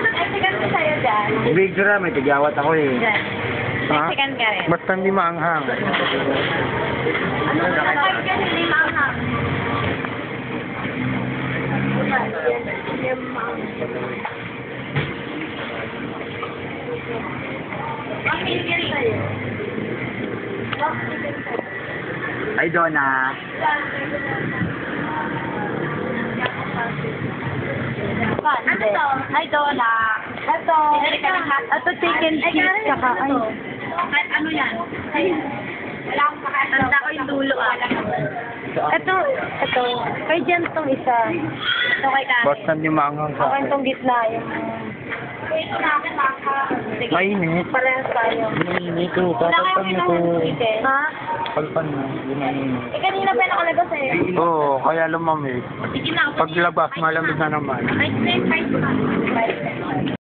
Mexican ko sa'yo dyan. Big Dura, may tigyawat ako eh. Dyan. Ha? Mexican ka rin. Basta hindi maanghang. Ano ka na dyan, hindi maanghang. Ay, Donna. Ano to? Ay, Donna. Ito. Ito chicken cheese saka ay. Ano yan? Wala akong makatanda ko yung dulo ah. Ito. Kay Jen tong isa. Ito kay Karen. Basta hindi maanghang sa Akin akin. tong gitna yung... Ito na akin baka. Mainit. Parehas tayo. Mainit ito. Wala Kapag kayong ito. kinahang chicken. Ha? Palpan na. Ginanino. Eh kanina pa nakalabas eh. Oo, kaya lumamig. Sige na. Paglabas, malamig na naman. Ay, 10 5 na.